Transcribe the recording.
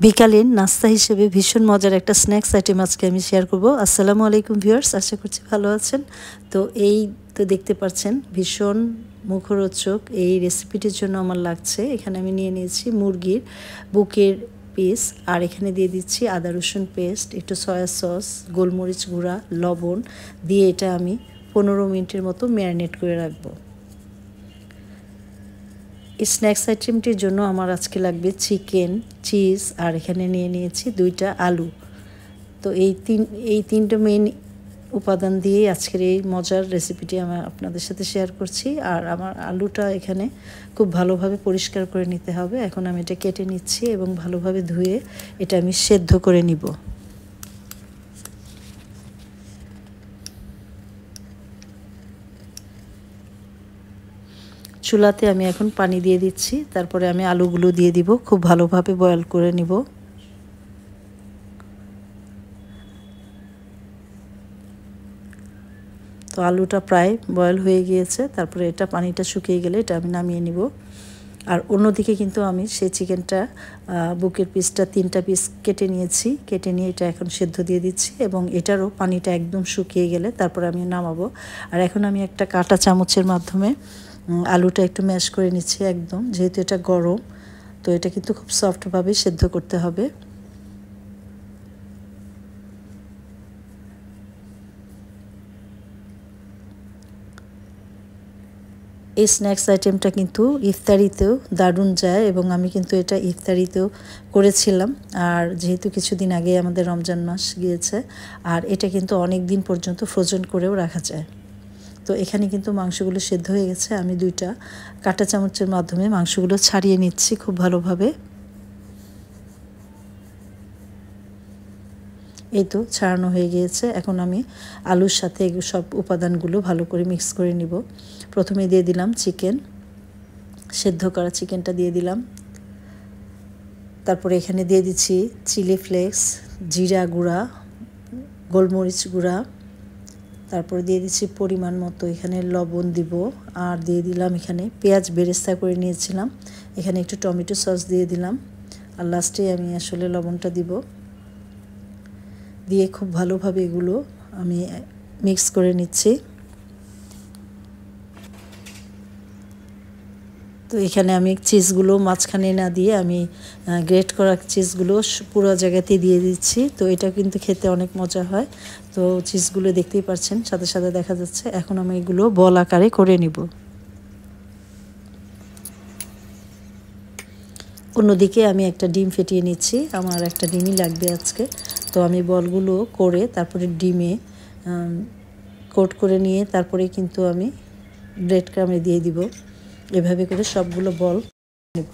বিকালের নাস্তা হিসেবে ভীষণ মজার একটা স্ন্যাক্স আইটেম আজকে আমি শেয়ার করব। আসসালামু আলাইকুম ভিউয়ার্স, আশা করছি ভালো আছেন। তো এই তো দেখতে পাচ্ছেন ভীষণ মুখরোচক এই রেসিপিটির জন্য আমার লাগছে, এখানে আমি নিয়ে নিয়েছি মুরগির বুকের পিস, আর এখানে দিয়ে দিচ্ছি আদা রসুন পেস্ট, একটু সয়া সস, গোলমরিচ গুঁড়া, লবণ দিয়ে এটা আমি 15 মিনিটের মতো ম্যারিনেট করে রাখবো। এই স্ন্যাক্স আইটেমটির জন্য আমার আজকে লাগবে চিকেন, চিজ, আর এখানে নিয়ে নিয়েছি 2টা আলু। তো এই তিনটা মেইন উপাদান দিয়ে আজকের এই মজার রেসিপিটি আমি আপনাদের সাথে শেয়ার করছি। আর আমার আলুটা এখানে খুব ভালোভাবে পরিষ্কার করে নিতে হবে। এখন আমি এটা কেটে নিচ্ছি এবং ভালোভাবে ধুয়ে এটা আমি সেদ্ধ করে নিব। চুলাতে আমি এখন পানি দিয়ে দিচ্ছি, তারপরে আমি আলুগুলো দিয়ে দিব, খুব ভালোভাবে বয়েল করে নিব। তো আলুটা প্রায় বয়েল হয়ে গিয়েছে, তারপরে এটা পানিটা শুকিয়ে গেলে এটা আমি নামিয়ে নিব। আর অন্যদিকে কিন্তু আমি সেই চিকেনটা বুকের পিসটা 3টা পিস কেটে নিয়েছি, কেটে নিয়ে এটা এখন সেদ্ধ দিয়ে দিচ্ছি এবং এটারও পানিটা একদম শুকিয়ে গেলে তারপরে আমি নামাবো। আর এখন আমি একটা কাঁটা চামচের মাধ্যমে আলুটা একটু ম্যাশ করে নিচ্ছি একদম, যেহেতু এটা গরম, তো এটা কিন্তু খুব সফটভাবে সেদ্ধ করতে হবে। এই স্ন্যাক্স আইটেমটা কিন্তু ইফতারিতেও দারুণ যায় এবং আমি কিন্তু এটা ইফতারিতেও করেছিলাম। আর যেহেতু কিছুদিন আগে আমাদের রমজান মাস গিয়েছে, আর এটা কিন্তু অনেক দিন পর্যন্ত ফ্রোজেন করেও রাখা যায়। তো এখানে কিন্তু মাংসগুলো সেদ্ধ হয়ে গেছে, আমি 2টা কাঁটা চামচের মাধ্যমে মাংসগুলো ছাড়িয়ে নিচ্ছি খুব ভালোভাবে। এই তো ছাড়ানো হয়ে গিয়েছে। এখন আমি আলুর সাথে সব উপাদানগুলো ভালো করে মিক্স করে নিব। প্রথমে দিয়ে দিলাম চিকেন, সেদ্ধ করা চিকেনটা দিয়ে দিলাম। তারপরে এখানে দিয়ে দিচ্ছি চিলি ফ্লেক্স, জিরা গুঁড়া, গোলমরিচ গুঁড়া, তারপরে দিয়ে দিচ্ছি পরিমাণ মতো এখানে লবণ দিব, আর দিয়ে দিলাম এখানে পেঁয়াজ বেরেস্তা করে নিয়েছিলাম, এখানে একটু টমেটো সস দিয়ে দিলাম, আর লাস্টে আমি আসলে লবণটা দিব। দিয়ে খুব ভালোভাবে এগুলো আমি মিক্স করে নিচ্ছি। তো এখানে আমি চিজগুলো মাঝখানে না দিয়ে আমি গ্রেট করা চিজগুলো পুরো জায়গাতে দিয়ে দিচ্ছি। তো এটা কিন্তু খেতে অনেক মজা হয়। তো চিজগুলো দেখতেই পাচ্ছেন সাথে সাথে দেখা যাচ্ছে। এখন আমি এগুলো বল আকারে করে নিব। অন্যদিকে আমি একটা ডিম ফেটিয়ে নিচ্ছি, আমার একটা ডিমই লাগবে আজকে। তো আমি বলগুলো করে তারপরে ডিমে কোট করে নিয়ে তারপরে কিন্তু আমি ব্রেড ক্রামে দিয়ে দিব। এভাবে করে সবগুলো বল নেব।